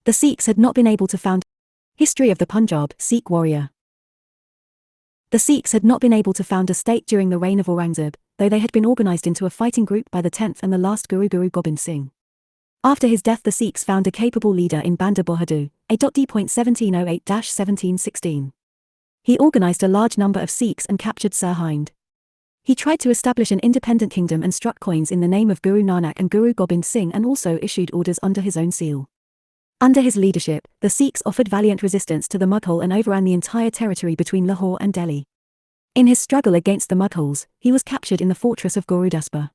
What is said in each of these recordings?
The Sikhs had not been able to found. History of the Punjab Sikh warrior. The Sikhs had not been able to found a state during the reign of Aurangzeb, though they had been organised into a fighting group by the 10th and the last Guru Gobind Singh. After his death the Sikhs found a capable leader in Banda Bahadur, a.d.1708-1716. He organised a large number of Sikhs and captured Sirhind. He tried to establish an independent kingdom and struck coins in the name of Guru Nanak and Guru Gobind Singh and also issued orders under his own seal. Under his leadership, the Sikhs offered valiant resistance to the Mughal and overran the entire territory between Lahore and Delhi. In his struggle against the Mughals, he was captured in the fortress of Gurudaspa.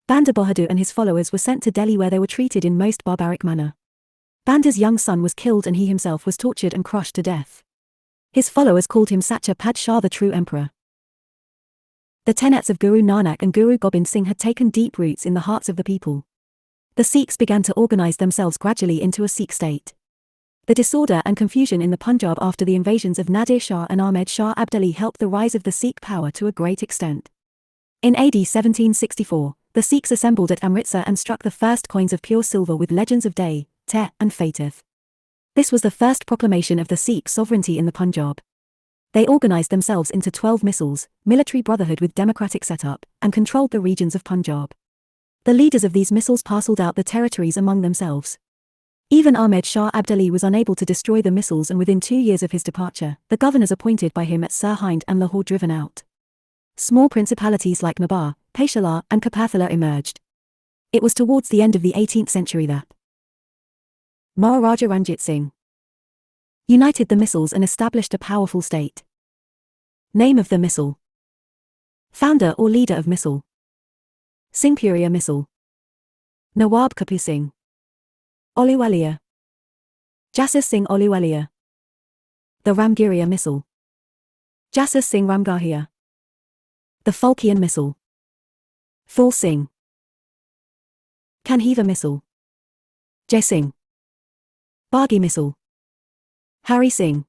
Banda Bahadur and his followers were sent to Delhi where they were treated in most barbaric manner. Banda's young son was killed and he himself was tortured and crushed to death. His followers called him Sacha Pad Shah, the true emperor. The tenets of Guru Nanak and Guru Gobind Singh had taken deep roots in the hearts of the people. The Sikhs began to organize themselves gradually into a Sikh state. The disorder and confusion in the Punjab after the invasions of Nadir Shah and Ahmed Shah Abdali helped the rise of the Sikh power to a great extent. In AD 1764, the Sikhs assembled at Amritsar and struck the first coins of pure silver with legends of Day, Te, and Fatith. This was the first proclamation of the Sikh sovereignty in the Punjab. They organized themselves into 12 misls, military brotherhood with democratic setup, and controlled the regions of Punjab. The leaders of these misls parcelled out the territories among themselves. Even Ahmed Shah Abdali was unable to destroy the misls, and within 2 years of his departure, the governors appointed by him at Sirhind and Lahore driven out. Small principalities like Mabar, Peshawar, and Kapurthala emerged. It was towards the end of the 18th century that Maharaja Ranjit Singh united the misls and established a powerful state. Name of the misl. Founder or leader of misl. Singhpuria misl. Nawab Kapur Singh. Ahluwalia. Jasser Singh Ahluwalia. The Ramgiriya misl. Jasser Singh Ramgarhia. The Phalkian misl. Phul Singh. Kanhiva misl. Jai Singh. Bagi misl. Hari Singh.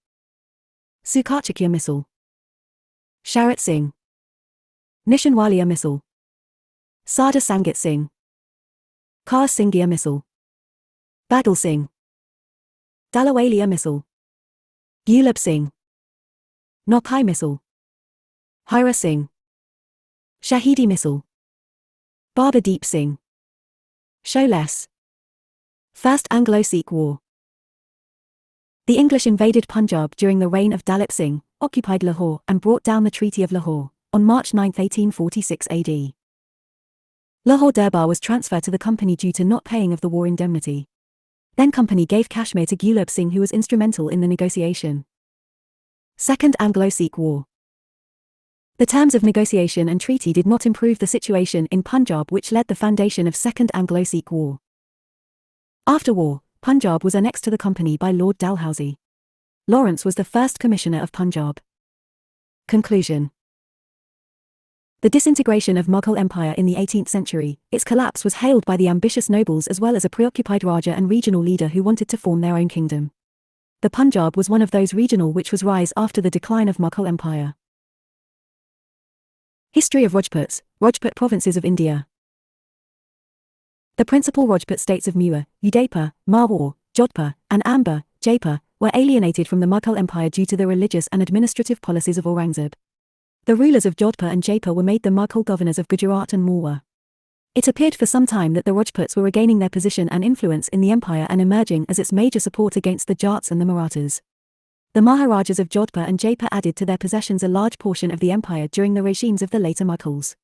Sukachakya misl. Sharat Singh. Nishanwalia misl. Sada Sangat Singh. Kar Singhia misl. Badal Singh. Dalawalia misl. Gulab Singh. Nokai misl. Hira Singh. Shahidi misl. Baba Deep Singh. Sholes. First Anglo-Sikh War. The English invaded Punjab during the reign of Dalip Singh, occupied Lahore, and brought down the Treaty of Lahore, on March 9, 1846 AD. Lahore Durbar was transferred to the company due to not paying of the war indemnity. Then company gave Kashmir to Gulab Singh, who was instrumental in the negotiation. Second Anglo-Sikh War. The terms of negotiation and treaty did not improve the situation in Punjab, which led the foundation of Second Anglo-Sikh War. After war, Punjab was annexed to the company by Lord Dalhousie. Lawrence was the first commissioner of Punjab. Conclusion. The disintegration of Mughal Empire in the 18th century, its collapse was hailed by the ambitious nobles as well as a preoccupied Raja and regional leader who wanted to form their own kingdom. The Punjab was one of those regional which was rise after the decline of Mughal Empire. History of Rajputs, Rajput provinces of India. The principal Rajput states of Mewar, Udaipur, Marwar, Jodhpur, and Amba, Jaipur, were alienated from the Mughal Empire due to the religious and administrative policies of Aurangzeb. The rulers of Jodhpur and Jaipur were made the Mughal governors of Gujarat and Malwa. It appeared for some time that the Rajputs were regaining their position and influence in the empire and emerging as its major support against the Jats and the Marathas. The Maharajas of Jodhpur and Jaipur added to their possessions a large portion of the empire during the regimes of the later Mughals.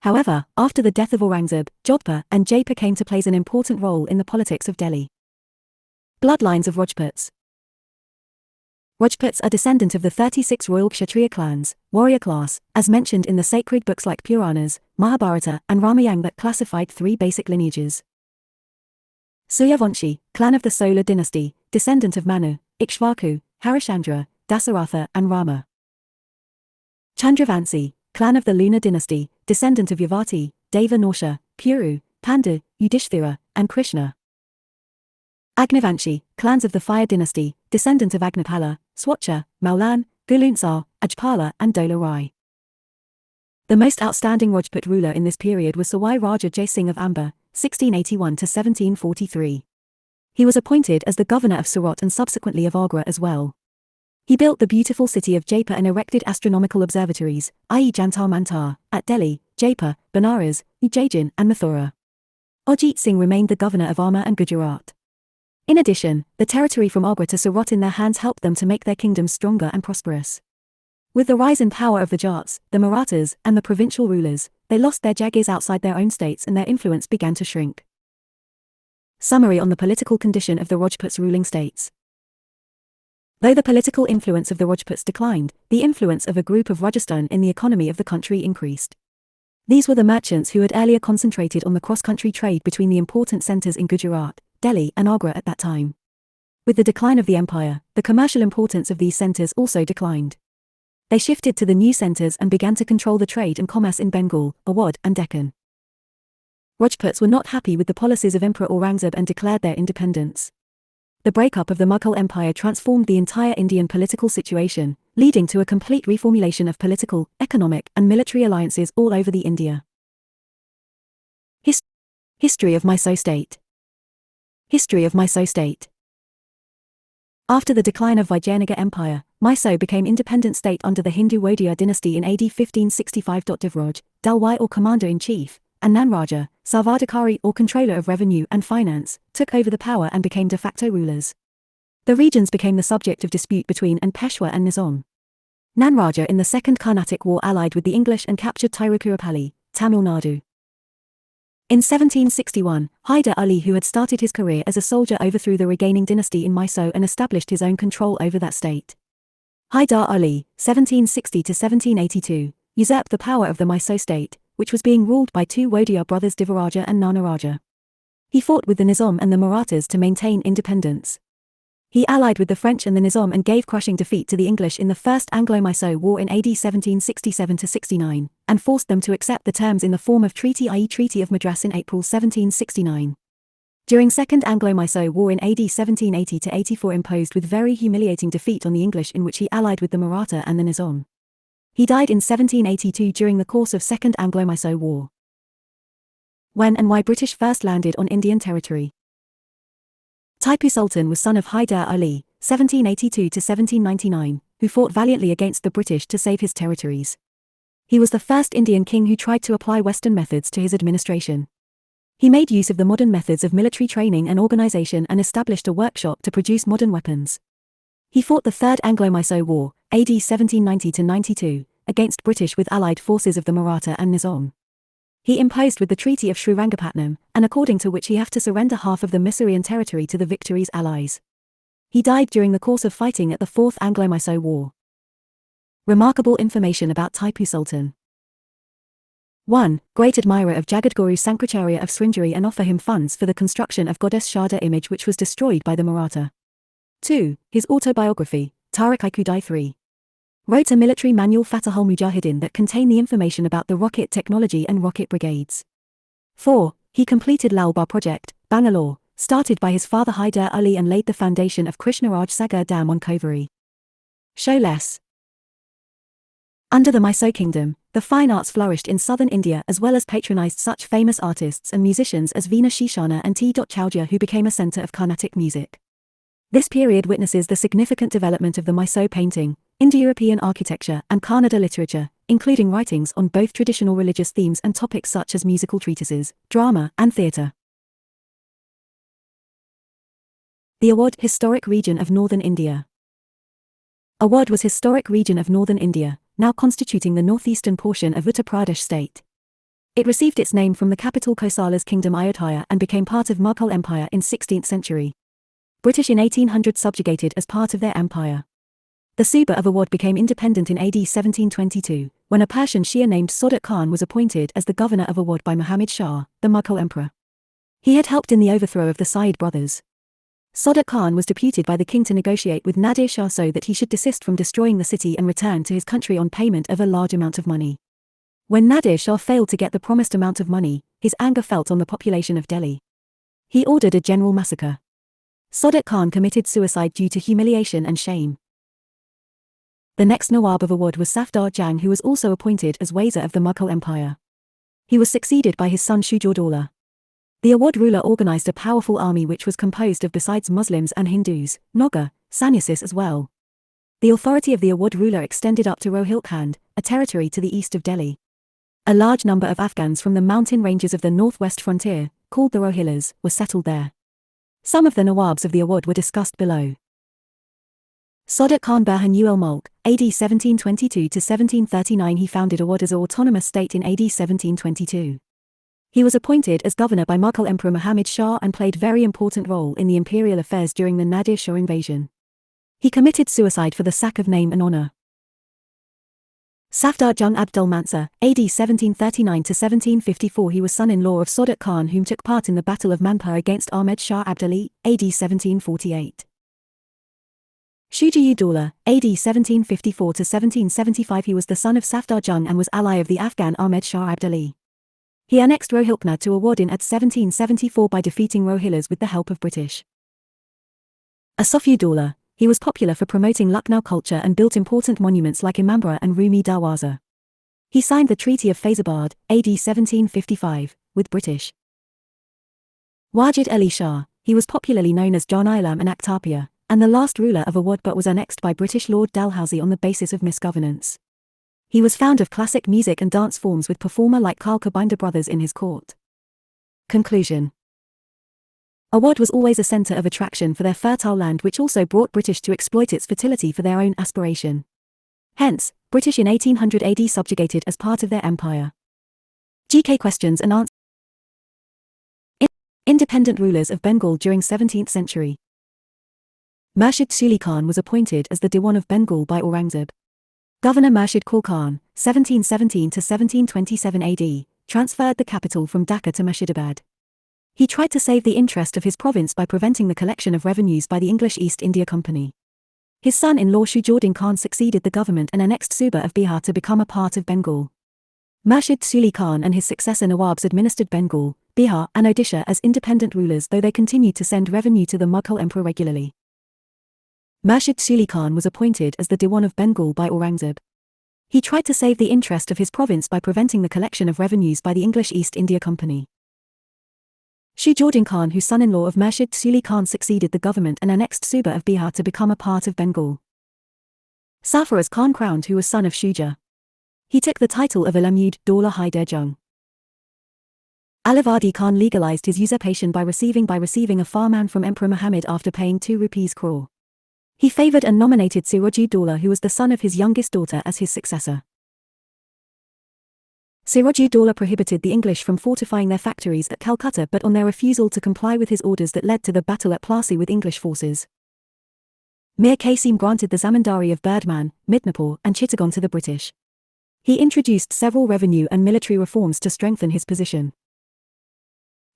However, after the death of Aurangzeb, Jodhpur and Jaipur came to play an important role in the politics of Delhi. Bloodlines of Rajputs. Rajputs are descendant of the 36 royal Kshatriya clans, warrior class, as mentioned in the sacred books like Puranas, Mahabharata, and Ramayana that classified 3 basic lineages. Suryavanshi, clan of the Solar dynasty, descendant of Manu, Ikshvaku, Harishchandra, Dasaratha, and Rama. Chandravanshi, clan of the Lunar dynasty, descendant of Yavati, Deva Narsha, Puru, Pandu, Yudhishthira, and Krishna. Agnivanshi, clans of the Fire dynasty, descendant of Agnipala, Swatcha, Maulan, Gulunsar, Ajpala, and Dola Rai. The most outstanding Rajput ruler in this period was Sawai Raja Jai Singh of Amba, 1681 to 1743. He was appointed as the governor of Surat and subsequently of Agra as well. He built the beautiful city of Jaipur and erected astronomical observatories, i.e. Jantar Mantar, at Delhi, Jaipur, Banaras, Ujjain and Mathura. Ajit Singh remained the governor of Amber and Gujarat. In addition, the territory from Agra to Surat in their hands helped them to make their kingdoms stronger and prosperous. With the rise in power of the Jats, the Marathas, and the provincial rulers, they lost their jagirs outside their own states and their influence began to shrink. Summary on the political condition of the Rajputs ruling states. Though the political influence of the Rajputs declined, the influence of a group of Rajasthan in the economy of the country increased. These were the merchants who had earlier concentrated on the cross-country trade between the important centres in Gujarat, Delhi and Agra at that time. With the decline of the empire, the commercial importance of these centres also declined. They shifted to the new centres and began to control the trade and commerce in Bengal, Awadh and Deccan. Rajputs were not happy with the policies of Emperor Aurangzeb and declared their independence. The breakup of the Mughal Empire transformed the entire Indian political situation, leading to a complete reformulation of political, economic, and military alliances all over the India. History of Mysore state. History of Mysore state. After the decline of Vijayanagar Empire, Mysore became independent state under the Hindu Wadiyar dynasty in AD 1565. Devraj, Dalwai or commander-in-chief, and Nanraja, Sarvadhikari or controller of revenue and finance, took over the power and became de facto rulers. The regions became the subject of dispute between Peshwa and Nizam. Nanraja in the Second Carnatic War allied with the English and captured Tiruchirappalli, Tamil Nadu. In 1761, Hyder Ali, who had started his career as a soldier, overthrew the regaining dynasty in Mysore and established his own control over that state. Hyder Ali, 1760–1782, usurped the power of the Mysore state, which was being ruled by two Wadiyar brothers Divaraja and Nanaraja. He fought with the Nizam and the Marathas to maintain independence. He allied with the French and the Nizam and gave crushing defeat to the English in the First Anglo-Mysore War in AD 1767–69, and forced them to accept the terms in the form of treaty, i.e. Treaty of Madras in April 1769. During Second Anglo-Mysore War in AD 1780–84 imposed with very humiliating defeat on the English, in which he allied with the Maratha and the Nizam. He died in 1782 during the course of Second Anglo-Mysore War. When and why British first landed on Indian territory. Tipu Sultan was son of Hyder Ali, 1782–1799, who fought valiantly against the British to save his territories. He was the first Indian king who tried to apply Western methods to his administration. He made use of the modern methods of military training and organization and established a workshop to produce modern weapons. He fought the Third Anglo-Mysore War, AD 1790–92, against British with allied forces of the Maratha and Nizam. He imposed with the Treaty of Srirangapatnam, and according to which he had to surrender half of the Mysorean territory to the victory's allies. He died during the course of fighting at the Fourth Anglo-Mysore War. Remarkable information about Tipu Sultan. 1. Great admirer of Jagadguru Sankracharya of Sringeri and offer him funds for the construction of goddess Sharda image which was destroyed by the Maratha. 2. His autobiography, Tariq-i Khudai 3. Wrote a military manual Fatahul Mujahideen that contained the information about the rocket technology and rocket brigades. 4. He completed Lal Bar project, Bangalore, started by his father Hyder Ali and laid the foundation of Krishnaraj Sagar Dam on Koveri. Show less. Under the Mysore kingdom, the fine arts flourished in southern India as well as patronized such famous artists and musicians as Veena Shishana and T. Chowdhury, who became a center of Carnatic music. This period witnesses the significant development of the Mysore painting, Indo-European architecture and Kannada literature, including writings on both traditional religious themes and topics such as musical treatises, drama and theatre. The Awadh historic region of northern India. Awadh was historic region of northern India, now constituting the northeastern portion of Uttar Pradesh state. It received its name from the capital Kosala's kingdom Ayodhya and became part of Mughal Empire in 16th century. British in 1800 subjugated as part of their empire. The Suba of Awadh became independent in AD 1722, when a Persian Shia named Sadiq Khan was appointed as the governor of Awadh by Muhammad Shah, the Mughal emperor. He had helped in the overthrow of the Sayyid brothers. Sadiq Khan was deputed by the king to negotiate with Nadir Shah so that he should desist from destroying the city and return to his country on payment of a large amount of money. When Nadir Shah failed to get the promised amount of money, his anger felt on the population of Delhi. He ordered a general massacre. Sadiq Khan committed suicide due to humiliation and shame. The next Nawab of Awadh was Safdar Jang, who was also appointed as Wazir of the Mughal Empire. He was succeeded by his son Shujauddaulah. The Awadh ruler organized a powerful army which was composed of, besides Muslims and Hindus, Naga, sannyasis as well. The authority of the Awadh ruler extended up to Rohilkhand, a territory to the east of Delhi. A large number of Afghans from the mountain ranges of the northwest frontier, called the Rohillas, were settled there. Some of the Nawabs of the Awadh were discussed below. Sadiq Khan Burhan-ul-Mulk, AD 1722–1739. He founded Awadh as an autonomous state in AD 1722. He was appointed as governor by Mughal Emperor Muhammad Shah and played very important role in the imperial affairs during the Nadir Shah invasion. He committed suicide for the sake of name and honor. Safdar Jung Abdul Mansur, AD 1739–1754. He was son-in-law of Sadiq Khan, whom took part in the Battle of Manpur against Ahmed Shah Abdali, AD 1748. Shuja-ud-Daulah, AD 1754–1775. He was the son of Safdar Jung and was ally of the Afghan Ahmed Shah Abdali. He annexed Rohilkhand to Awadh in 1774 by defeating Rohillas with the help of British. Asaf-ud-Daulah, he was popular for promoting Lucknow culture and built important monuments like Imambara and Rumi Darwaza. He signed the Treaty of Faizabad, AD 1755, with British. Wajid Ali Shah, he was popularly known as Jan-i-Alam and Akhtarpur, and the last ruler of Awadh, but was annexed by British Lord Dalhousie on the basis of misgovernance. He was fond of classic music and dance forms with performer like Khalkha Binder brothers in his court. Conclusion. Awadh was always a centre of attraction for their fertile land, which also brought British to exploit its fertility for their own aspiration. Hence, British in 1800 AD subjugated as part of their empire. GK questions and answers. Independent rulers of Bengal during 17th century. Murshid Suli Khan was appointed as the Diwan of Bengal by Aurangzeb. Governor Murshid Qaul Khan, 1717–1727 AD, transferred the capital from Dhaka to Murshidabad. He tried to save the interest of his province by preventing the collection of revenues by the English East India Company. His son-in-law Shuja-ud-Din Khan succeeded the government and annexed Suba of Bihar to become a part of Bengal. Murshid Suli Khan and his successor Nawabs administered Bengal, Bihar and Odisha as independent rulers, though they continued to send revenue to the Mughal emperor regularly. Murshid Suli Khan was appointed as the Diwan of Bengal by Aurangzeb. He tried to save the interest of his province by preventing the collection of revenues by the English East India Company. Shuja-ud-Din Khan, whose son-in-law of Murshid Suli Khan, succeeded the government and annexed Suba of Bihar to become a part of Bengal. Sarfaraz Khan crowned, who was son of Shuja. He took the title of Alam-ud-Daulah Hyder Jung. Alivadi Khan legalized his usurpation by receiving a farman from Emperor Muhammad after paying 2 rupees crore. He favored and nominated Siraj-ud-Daulah, who was the son of his youngest daughter, as his successor. Siraj-ud-Daulah prohibited the English from fortifying their factories at Calcutta, but on their refusal to comply with his orders that led to the battle at Plassey with English forces. Mir Qasim granted the zamindari of Burdman, Midnapore and Chittagong to the British. He introduced several revenue and military reforms to strengthen his position.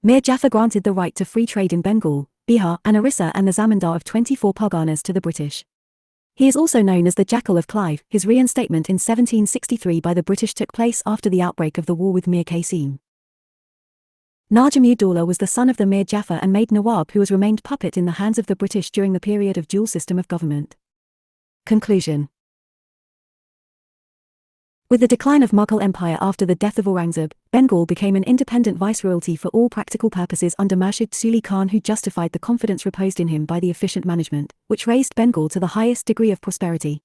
Mir Jafar granted the right to free trade in Bengal, Bihar and Orissa and the zamindar of 24 Parganas to the British. He is also known as the Jackal of Clive. His reinstatement in 1763 by the British took place after the outbreak of the war with Mir Qasim. Najam-ud-Daulah was the son of the Mir Jafar and made Nawab, who has remained puppet in the hands of the British during the period of dual system of government. Conclusion. With the decline of Mughal Empire after the death of Aurangzeb, Bengal became an independent viceroyalty for all practical purposes under Murshid Suli Khan, who justified the confidence reposed in him by the efficient management, which raised Bengal to the highest degree of prosperity.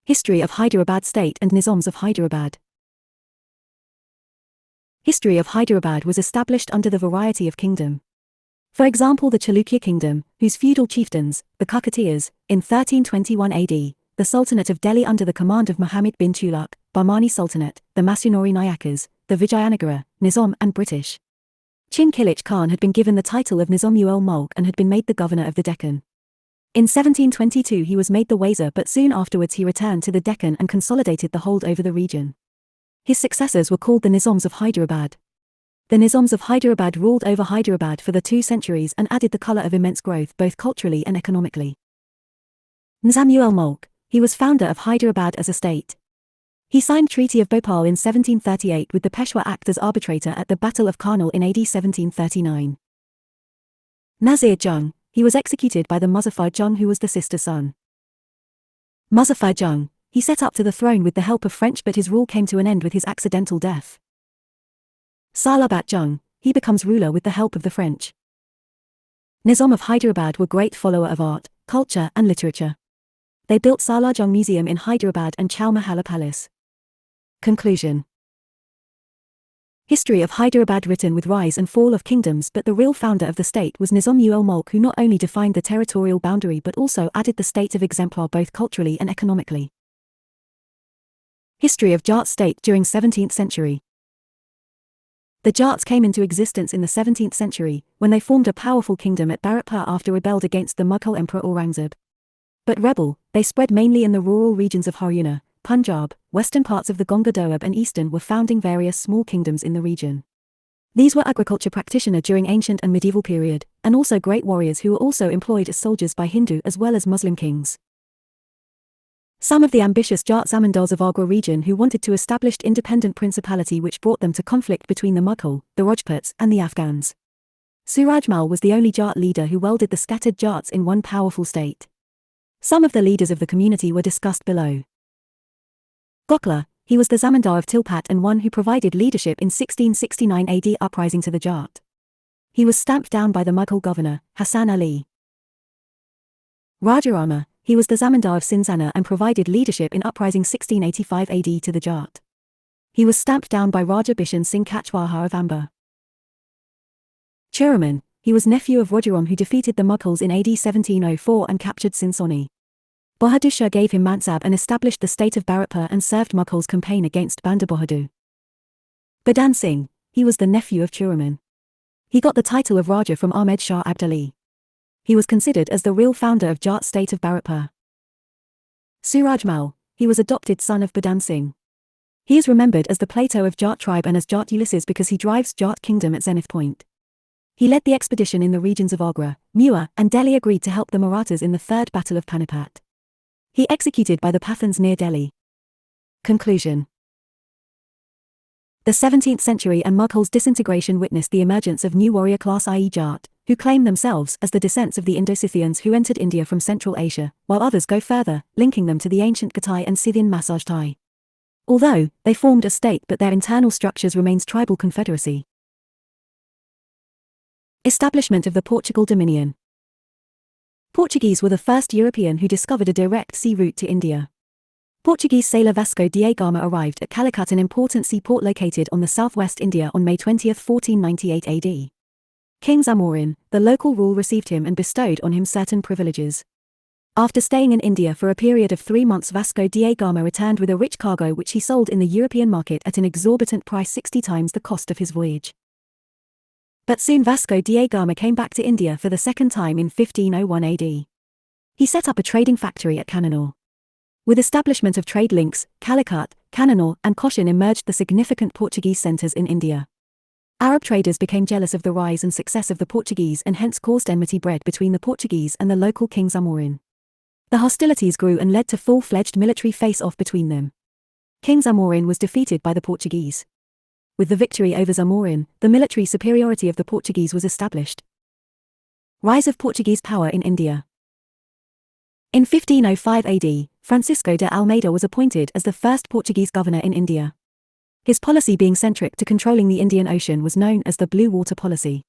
History of Hyderabad State and Nizams of Hyderabad. History of Hyderabad was established under the variety of kingdom. For example, the Chalukya kingdom, whose feudal chieftains, the Kakatiyas, in 1321 AD, the Sultanate of Delhi under the command of Muhammad bin Tughlaq, Bahmani Sultanate, the Masunori Nayakas, the Vijayanagara, Nizam and British. Chin Kilich Khan had been given the title of Nizam-ul-Mulk and had been made the governor of the Deccan. In 1722 he was made the Wazir, but soon afterwards he returned to the Deccan and consolidated the hold over the region. His successors were called the Nizams of Hyderabad. The Nizams of Hyderabad ruled over Hyderabad for the 2 centuries and added the colour of immense growth both culturally and economically. Nizam-ul-Mulk. He was founder of Hyderabad as a state. He signed Treaty of Bhopal in 1738 with the Peshwa Act as arbitrator at the Battle of Karnal in AD 1739. Nazir Jung. He was executed by the Muzaffar Jung, who was the sister son. Muzaffar Jung. He set up to the throne with the help of French, but his rule came to an end with his accidental death. Salabat Jung, he becomes ruler with the help of the French. Nizam of Hyderabad were great follower of art, culture and literature. They built Salar Jung Museum in Hyderabad and Chau Mahalla Palace. Conclusion. History of Hyderabad written with rise and fall of kingdoms, but the real founder of the state was Nizam-ul-Mulk, who not only defined the territorial boundary but also added the state of exemplar both culturally and economically. History of Jat state during 17th century. The Jats came into existence in the 17th century, when they formed a powerful kingdom at Bharatpur after rebelled against the Mughal Emperor Aurangzeb. But they spread mainly in the rural regions of Haryana, Punjab, western parts of the Ganga Doab and eastern were founding various small kingdoms in the region. These were agriculture practitioners during ancient and medieval period, and also great warriors who were also employed as soldiers by Hindu as well as Muslim kings. Some of the ambitious Jat Zamindars of Agra region who wanted to establish independent principality, which brought them to conflict between the Mughal, the Rajputs and the Afghans. Suraj Mal was the only Jat leader who welded the scattered Jats in one powerful state. Some of the leaders of the community were discussed below. Gokhla, he was the Zamindar of Tilpat and one who provided leadership in 1669 AD uprising to the Jat. He was stamped down by the Mughal governor, Hassan Ali. Rajarama, he was the Zamindar of Sinzana and provided leadership in uprising 1685 AD to the Jat. He was stamped down by Raja Bishan Singh Kachwaha of Amba. Churaman, he was nephew of Rajaram who defeated the Mughals in AD 1704 and captured Sinsoni. Bahadur Shah gave him Mansab and established the state of Bharatpur and served Mughals' campaign against Banda Bahadur. Badan Singh, he was the nephew of Churaman. He got the title of Raja from Ahmed Shah Abdali. He was considered as the real founder of Jat state of Bharatpur. Suraj Mal, he was adopted son of Badan Singh. He is remembered as the Plato of Jat tribe and as Jat Ulysses because he drives Jat kingdom at zenith point. He led the expedition in the regions of Agra, Mewar and Delhi, agreed to help the Marathas in the Third Battle of Panipat. He executed by the Pathans near Delhi. Conclusion. The 17th century and Mughals' disintegration witnessed the emergence of new warrior class, i.e. Jat, who claim themselves as the descendants of the Indo-Scythians who entered India from Central Asia, while others go further, linking them to the ancient Gatai and Scythian Masajtai. Although they formed a state, but their internal structures remains tribal confederacy. Establishment of the Portugal Dominion. Portuguese were the first European who discovered a direct sea route to India. Portuguese sailor Vasco da Gama arrived at Calicut, an important seaport located on the southwest India, on May 20, 1498 AD. King Zamorin, the local rule, received him and bestowed on him certain privileges. After staying in India for a period of 3 months, Vasco da Gama returned with a rich cargo which he sold in the European market at an exorbitant price, 60 times the cost of his voyage. But soon Vasco da Gama came back to India for the second time in 1501 AD. He set up a trading factory at Cannanore. With establishment of trade links, Calicut, Cannanore and Cochin emerged the significant Portuguese centres in India. Arab traders became jealous of the rise and success of the Portuguese and hence caused enmity bred between the Portuguese and the local King Zamorin. The hostilities grew and led to full-fledged military face-off between them. King Zamorin was defeated by the Portuguese. With the victory over Zamorin, the military superiority of the Portuguese was established. Rise of Portuguese power in India. In 1505 AD, Francisco de Almeida was appointed as the first Portuguese governor in India. His policy, being centric to controlling the Indian Ocean, was known as the Blue Water Policy.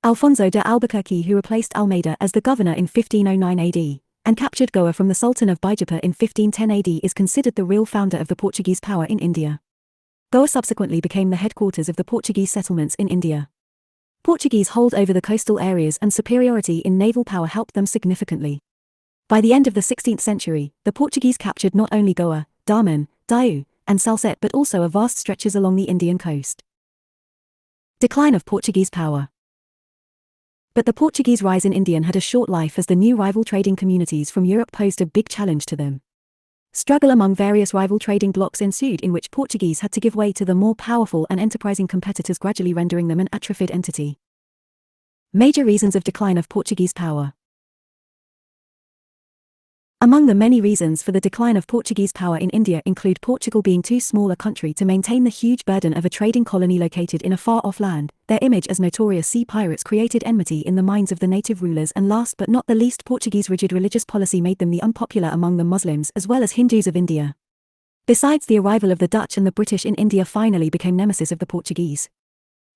Alfonso de Albuquerque, who replaced Almeida as the governor in 1509 AD, and captured Goa from the Sultan of Bijapur in 1510 AD, is considered the real founder of the Portuguese power in India. Goa subsequently became the headquarters of the Portuguese settlements in India. Portuguese hold over the coastal areas and superiority in naval power helped them significantly. By the end of the 16th century, the Portuguese captured not only Goa, Daman, Diu, and Salsette but also a vast stretches along the Indian coast. Decline of Portuguese power. But the Portuguese rise in India had a short life, as the new rival trading communities from Europe posed a big challenge to them. Struggle among various rival trading blocs ensued, in which Portuguese had to give way to the more powerful and enterprising competitors, gradually rendering them an atrophied entity. Major reasons of decline of Portuguese power. Among the many reasons for the decline of Portuguese power in India include Portugal being too small a country to maintain the huge burden of a trading colony located in a far-off land. Their image as notorious sea pirates created enmity in the minds of the native rulers, and last but not the least, Portuguese rigid religious policy made them the unpopular among the Muslims as well as Hindus of India. Besides, the arrival of the Dutch and the British in India finally became nemesis of the Portuguese.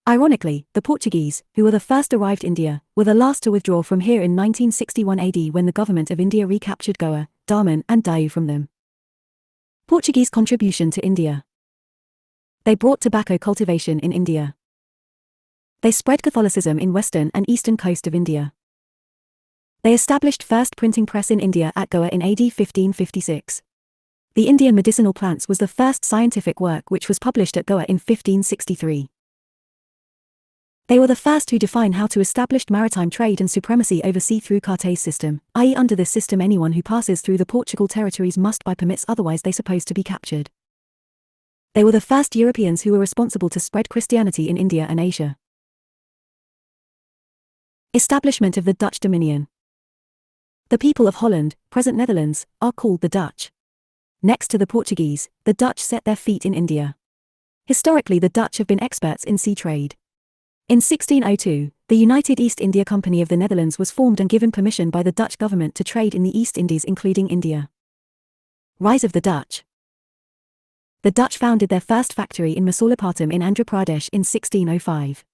Ironically, the Portuguese, who were the first arrived India, were the last to withdraw from here in 1961 AD when the government of India recaptured Goa, Daman and Diu from them. Portuguese contribution to India. They brought tobacco cultivation in India. They spread Catholicism in western and eastern coast of India. They established first printing press in India at Goa in AD 1556. The Indian Medicinal Plants was the first scientific work which was published at Goa in 1563. They were the first who defined how to establish maritime trade and supremacy over sea through cartes system, i.e. under this system anyone who passes through the Portugal territories must buy permits, otherwise they supposed to be captured. They were the first Europeans who were responsible to spread Christianity in India and Asia. Establishment of the Dutch Dominion. The people of Holland, present Netherlands, are called the Dutch. Next to the Portuguese, the Dutch set their feet in India. Historically, the Dutch have been experts in sea trade. In 1602, the United East India Company of the Netherlands was formed and given permission by the Dutch government to trade in the East Indies including India. Rise of the Dutch. The Dutch founded their first factory in Masulipatam in Andhra Pradesh in 1605.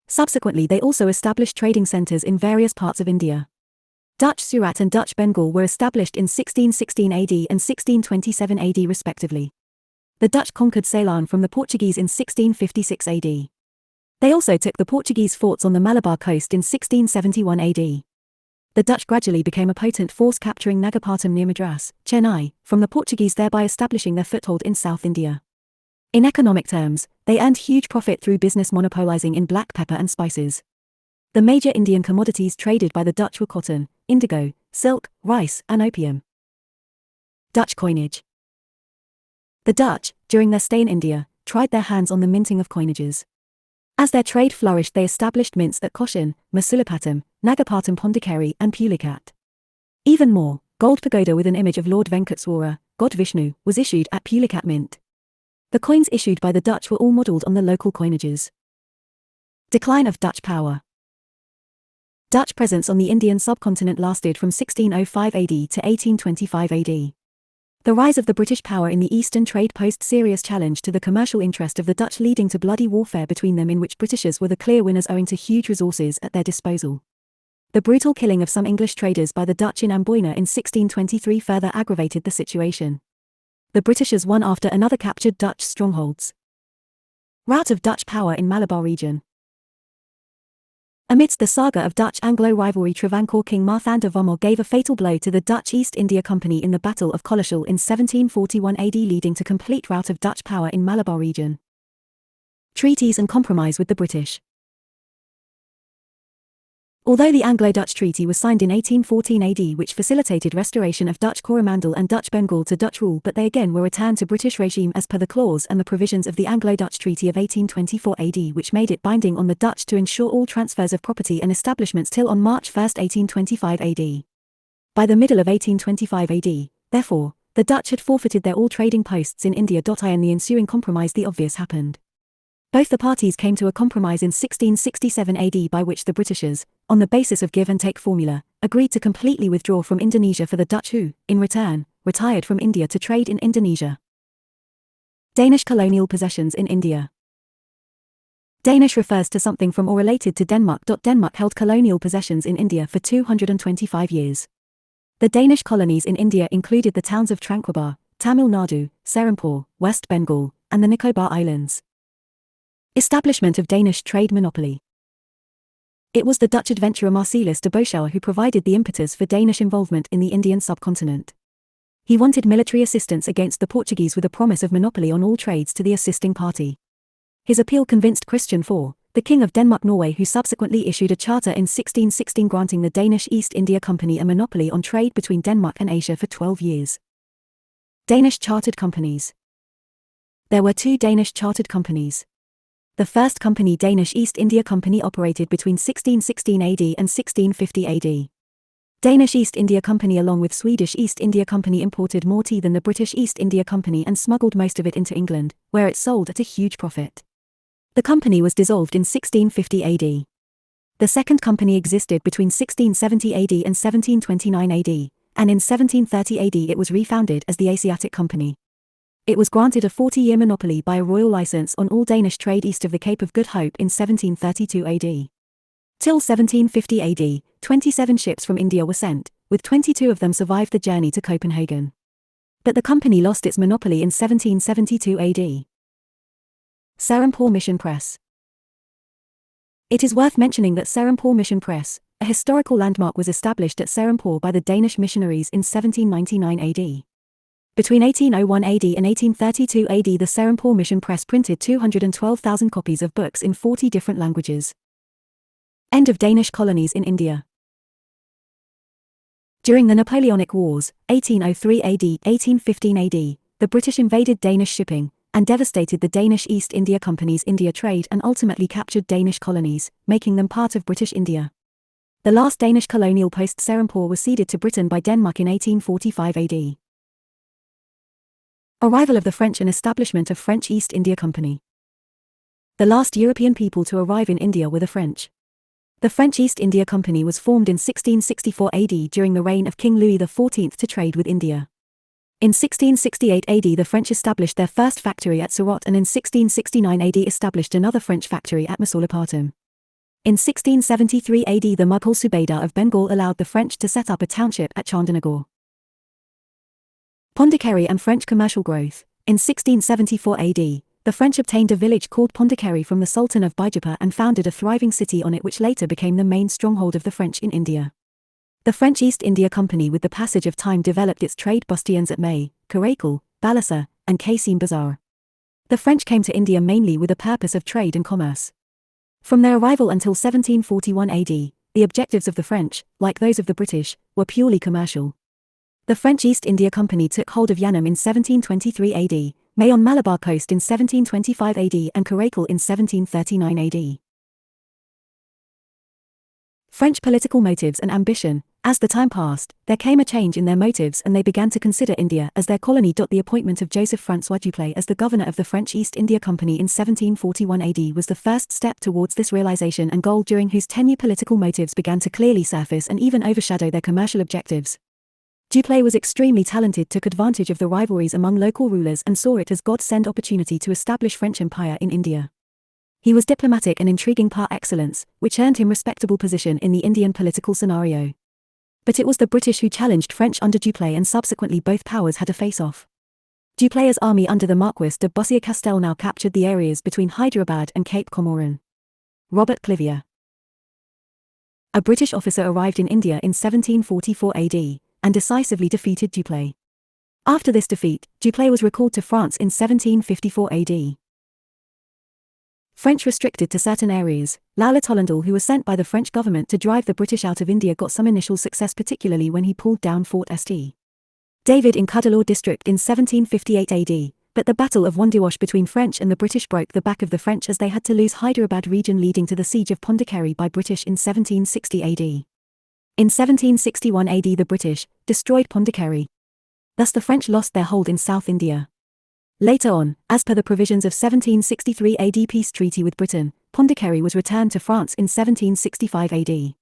Subsequently they also established trading centres in various parts of India. Dutch Surat and Dutch Bengal were established in 1616 AD and 1627 AD respectively. The Dutch conquered Ceylon from the Portuguese in 1656 AD. They also took the Portuguese forts on the Malabar coast in 1671 AD. The Dutch gradually became a potent force, capturing Nagapattam near Madras, Chennai, from the Portuguese, thereby establishing their foothold in South India. In economic terms, they earned huge profit through business monopolizing in black pepper and spices. The major Indian commodities traded by the Dutch were cotton, indigo, silk, rice, and opium. Dutch coinage. The Dutch, during their stay in India, tried their hands on the minting of coinages. As their trade flourished, they established mints at Cochin, Masulipatam, Nagapattam, Pondicherry, and Pulicat. Even more, gold pagoda with an image of Lord Venkateswara, God Vishnu, was issued at Pulicat Mint. The coins issued by the Dutch were all modelled on the local coinages. Decline of Dutch power. Dutch presence on the Indian subcontinent lasted from 1605 AD to 1825 AD. The rise of the British power in the Eastern trade posed serious challenge to the commercial interest of the Dutch, leading to bloody warfare between them in which Britishers were the clear winners owing to huge resources at their disposal. The brutal killing of some English traders by the Dutch in Amboina in 1623 further aggravated the situation. The Britishers one after another captured Dutch strongholds. Rout of Dutch power in Malabar region. Amidst the saga of Dutch-Anglo rivalry, Travancore King Marthanda Vomel gave a fatal blow to the Dutch East India Company in the Battle of Collisle in 1741 AD, leading to complete rout of Dutch power in Malabar region. Treaties and compromise with the British. Although the Anglo-Dutch Treaty was signed in 1814 AD, which facilitated restoration of Dutch Coromandel and Dutch Bengal to Dutch rule, but they again were returned to British regime as per the clause and the provisions of the Anglo-Dutch Treaty of 1824 AD, which made it binding on the Dutch to ensure all transfers of property and establishments till on March 1, 1825 AD. By the middle of 1825 AD, therefore, the Dutch had forfeited their all trading posts in India. In the ensuing compromise, the obvious happened. Both the parties came to a compromise in 1667 AD by which the Britishers, on the basis of give and take formula, agreed to completely withdraw from Indonesia for the Dutch who, in return, retired from India to trade in Indonesia. Danish colonial possessions in India. Danish refers to something from or related to Denmark. Denmark held colonial possessions in India for 225 years. The Danish colonies in India included the towns of Tranquebar, Tamil Nadu, Serampore, West Bengal, and the Nicobar Islands. Establishment of Danish trade monopoly. It was the Dutch adventurer Marcellus de Beauchauer who provided the impetus for Danish involvement in the Indian subcontinent. He wanted military assistance against the Portuguese with a promise of monopoly on all trades to the assisting party. His appeal convinced Christian IV, the King of Denmark-Norway, who subsequently issued a charter in 1616 granting the Danish East India Company a monopoly on trade between Denmark and Asia for 12 years. Danish chartered companies. There were two Danish chartered companies. The first company, Danish East India Company, operated between 1616 AD and 1650 AD. Danish East India Company along with Swedish East India Company imported more tea than the British East India Company and smuggled most of it into England, where it sold at a huge profit. The company was dissolved in 1650 AD. The second company existed between 1670 AD and 1729 AD, and in 1730 AD it was refounded as the Asiatic Company. It was granted a 40-year monopoly by a royal license on all Danish trade east of the Cape of Good Hope in 1732 AD. Till 1750 AD, 27 ships from India were sent, with 22 of them survived the journey to Copenhagen. But the company lost its monopoly in 1772 AD. Serampore Mission Press. It is worth mentioning that Serampore Mission Press, a historical landmark, was established at Serampore by the Danish missionaries in 1799 AD. Between 1801 AD and 1832 AD, the Serampore Mission Press printed 212,000 copies of books in 40 different languages. End of Danish colonies in India. During the Napoleonic Wars, 1803 AD, 1815 AD, the British invaded Danish shipping, and devastated the Danish East India Company's India trade and ultimately captured Danish colonies, making them part of British India. The last Danish colonial post Serampore was ceded to Britain by Denmark in 1845 AD. Arrival of the French and establishment of French East India Company. The last European people to arrive in India were the French. The French East India Company was formed in 1664 AD during the reign of King Louis XIV to trade with India. In 1668 AD the French established their first factory at Surat, and in 1669 AD established another French factory at Masulipatam. In 1673 AD the Mughal Subedar of Bengal allowed the French to set up a township at Chandanagar. Pondicherry and French commercial growth. In 1674 AD, the French obtained a village called Pondicherry from the Sultan of Bijapur and founded a thriving city on it, which later became the main stronghold of the French in India. The French East India Company with the passage of time developed its trade bastions at May, Karaikal, Balasore, and Kasim Bazar. The French came to India mainly with the purpose of trade and commerce. From their arrival until 1741 AD, the objectives of the French, like those of the British, were purely commercial. The French East India Company took hold of Yanam in 1723 AD, May on Malabar coast in 1725 AD and Karaikal in 1739 AD. French political motives and ambition. As the time passed, there came a change in their motives and they began to consider India as their colony. The appointment of Joseph-François Dupleix as the governor of the French East India Company in 1741 AD was the first step towards this realization and goal, during whose tenure political motives began to clearly surface and even overshadow their commercial objectives. Dupleix was extremely talented, took advantage of the rivalries among local rulers and saw it as God's send opportunity to establish French empire in India. He was diplomatic and intriguing par excellence, which earned him respectable position in the Indian political scenario. But it was the British who challenged French under Dupleix, and subsequently both powers had a face-off. Dupleix's army under the Marquis de Bussy-Castell now captured the areas between Hyderabad and Cape Comorin. Robert Clivier. A British officer arrived in India in 1744 AD, and decisively defeated Dupleix. After this defeat, Dupleix was recalled to France in 1754 AD. French restricted to certain areas. Lala Tollendal, who was sent by the French government to drive the British out of India, got some initial success, particularly when he pulled down Fort St. David in Cuddalore district in 1758 AD, but the Battle of Wandiwash between French and the British broke the back of the French as they had to lose Hyderabad region, leading to the siege of Pondicherry by British in 1760 AD. In 1761 AD the British destroyed Pondicherry. Thus the French lost their hold in South India. Later on, as per the provisions of 1763 AD peace treaty with Britain, Pondicherry was returned to France in 1765 AD.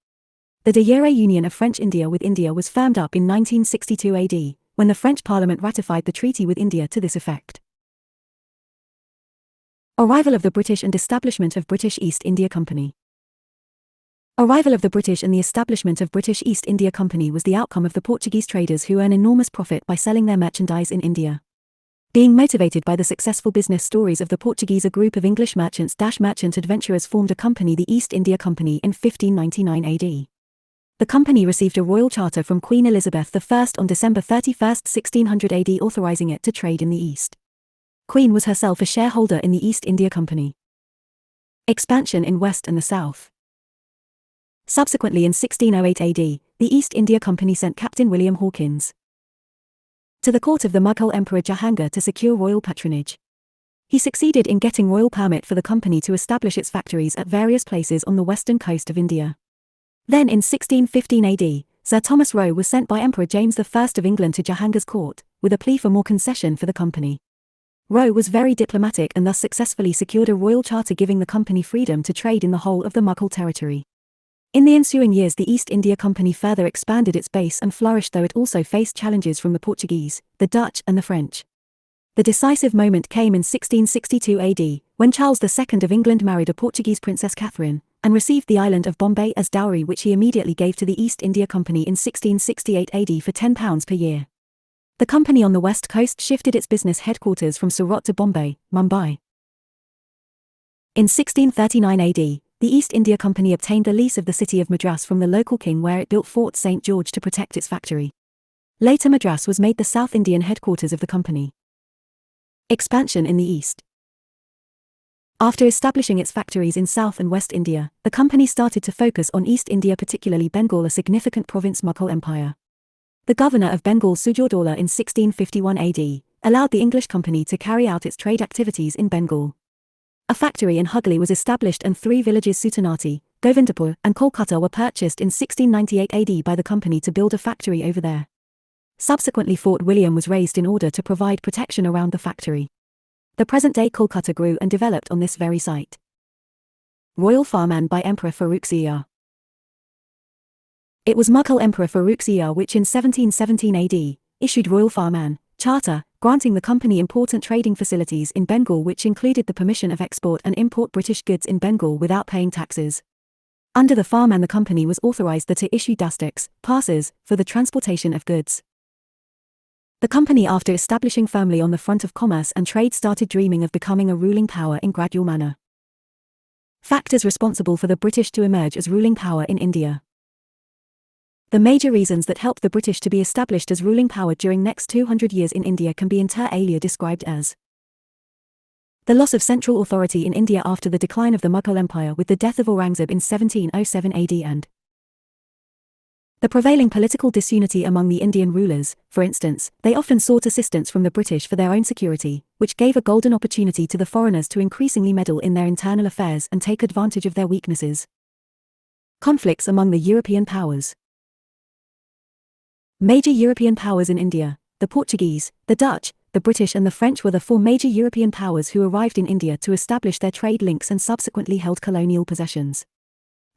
The de jure union of French India with India was firmed up in 1962 AD, when the French Parliament ratified the treaty with India to this effect. Arrival of the British and establishment of British East India Company. Arrival of the British and the establishment of British East India Company was the outcome of the Portuguese traders who earn enormous profit by selling their merchandise in India. Being motivated by the successful business stories of the Portuguese, a group of English merchant adventurers formed a company, the East India Company, in 1599 AD. The company received a royal charter from Queen Elizabeth I on December 31, 1600 AD, authorizing it to trade in the East. Queen was herself a shareholder in the East India Company. Expansion in West and the South. Subsequently in 1608 AD, the East India Company sent Captain William Hawkins to the court of the Mughal Emperor Jahangir to secure royal patronage. He succeeded in getting royal permit for the company to establish its factories at various places on the western coast of India. Then in 1615 AD, Sir Thomas Roe was sent by Emperor James I of England to Jahangir's court, with a plea for more concession for the company. Roe was very diplomatic and thus successfully secured a royal charter giving the company freedom to trade in the whole of the Mughal territory. In the ensuing years the East India Company further expanded its base and flourished, though it also faced challenges from the Portuguese, the Dutch and the French. The decisive moment came in 1662 AD, when Charles II of England married a Portuguese Princess Catherine, and received the island of Bombay as dowry, which he immediately gave to the East India Company in 1668 AD for £10 per year. The company on the west coast shifted its business headquarters from Surat to Bombay, Mumbai. In 1639 AD, the East India Company obtained the lease of the city of Madras from the local king, where it built Fort St. George to protect its factory. Later Madras was made the South Indian headquarters of the company. Expansion in the East. After establishing its factories in South and West India, the company started to focus on East India, particularly Bengal, a significant province Mughal Empire. The governor of Bengal, Sujadaulah, in 1651 AD, allowed the English company to carry out its trade activities in Bengal. A factory in Hooghly was established and 3 villages, Sutanati, Govindapur, and Kolkata, were purchased in 1698 AD by the company to build a factory over there. Subsequently, Fort William was raised in order to provide protection around the factory. The present-day Kolkata grew and developed on this very site. Royal Farman by Emperor Farrukh Zia. It was Mughal Emperor Farrukh Zia which in 1717 AD, issued Royal Farman, Charter, granting the company important trading facilities in Bengal, which included the permission of export and import British goods in Bengal without paying taxes. Under the Farman, the company was authorized to issue dastiks, passes, for the transportation of goods. The company, after establishing firmly on the front of commerce and trade, started dreaming of becoming a ruling power in gradual manner. Factors responsible for the British to emerge as ruling power in India. The major reasons that helped the British to be established as ruling power during next 200 years in India can be inter alia described as the loss of central authority in India after the decline of the Mughal Empire with the death of Aurangzeb in 1707 AD, and the prevailing political disunity among the Indian rulers. For instance, they often sought assistance from the British for their own security, which gave a golden opportunity to the foreigners to increasingly meddle in their internal affairs and take advantage of their weaknesses. Conflicts among the European powers. Major European powers in India: the Portuguese, the Dutch, the British and the French were the 4 major European powers who arrived in India to establish their trade links and subsequently held colonial possessions.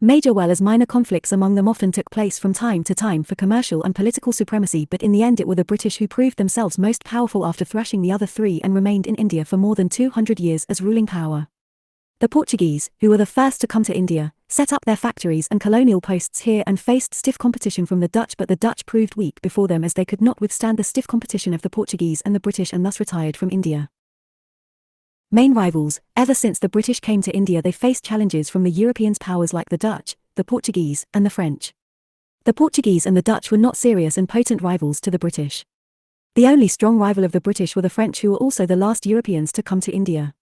Major well as minor conflicts among them often took place from time to time for commercial and political supremacy, but in the end it were the British who proved themselves most powerful after thrashing the other 3 and remained in India for more than 200 years as ruling power. The Portuguese, who were the first to come to India, set up their factories and colonial posts here and faced stiff competition from the Dutch, but the Dutch proved weak before them as they could not withstand the stiff competition of the Portuguese and the British and thus retired from India. Main rivals: ever since the British came to India they faced challenges from the European powers like the Dutch, the Portuguese, and the French. The Portuguese and the Dutch were not serious and potent rivals to the British. The only strong rival of the British were the French, who were also the last Europeans to come to India.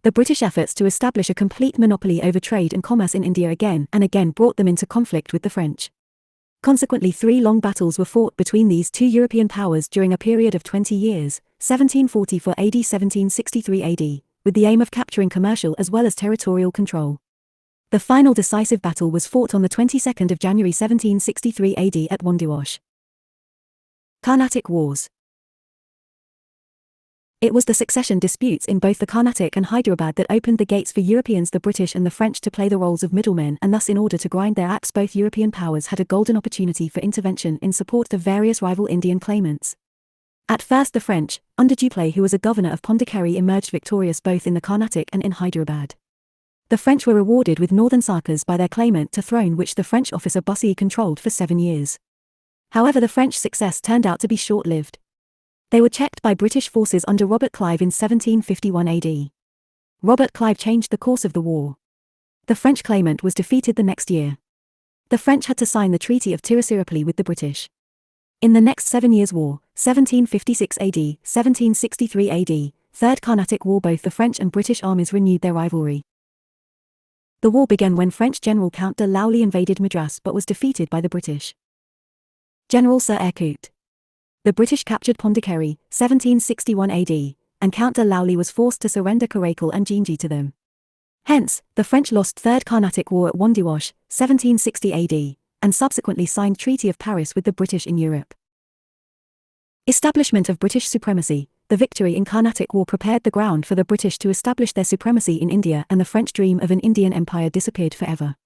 The British efforts to establish a complete monopoly over trade and commerce in India again and again brought them into conflict with the French. Consequently, 3 long battles were fought between these 2 European powers during a period of 20 years, 1744 AD 1763 AD, with the aim of capturing commercial as well as territorial control. The final decisive battle was fought on the 22nd of January 1763 AD at Wandiwash. Carnatic Wars. It was the succession disputes in both the Carnatic and Hyderabad that opened the gates for Europeans, the British and the French, to play the roles of middlemen, and thus in order to grind their axe both European powers had a golden opportunity for intervention in support of various rival Indian claimants. At first the French, under Dupleix, who was a governor of Pondicherry, emerged victorious both in the Carnatic and in Hyderabad. The French were rewarded with northern Sarkars by their claimant to throne, which the French officer Bussy controlled for 7 years. However, the French success turned out to be short-lived. They were checked by British forces under Robert Clive in 1751 AD. Robert Clive changed the course of the war. The French claimant was defeated the next year. The French had to sign the Treaty of Tiruchirappalli with the British. In the next 7 Years' War, 1756 AD, 1763 AD, Third Carnatic War, both the French and British armies renewed their rivalry. The war began when French General Count de Lowley invaded Madras but was defeated by the British. General Sir Eyre Coote. The British captured Pondicherry, 1761 AD, and Count de Lowley was forced to surrender Karaikal and Jinji to them. Hence, the French lost Third Carnatic War at Wandiwash, 1760 AD, and subsequently signed Treaty of Paris with the British in Europe. Establishment of British supremacy. The victory in Carnatic War prepared the ground for the British to establish their supremacy in India, and the French dream of an Indian empire disappeared forever.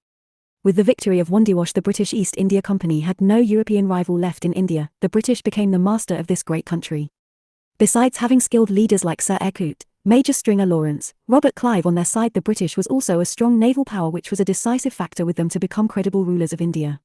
With the victory of Wandiwash, the British East India Company had no European rival left in India. The British became the master of this great country. Besides having skilled leaders like Sir Ercot, Major Stringer Lawrence, Robert Clive on their side, the British was also a strong naval power, which was a decisive factor with them to become credible rulers of India.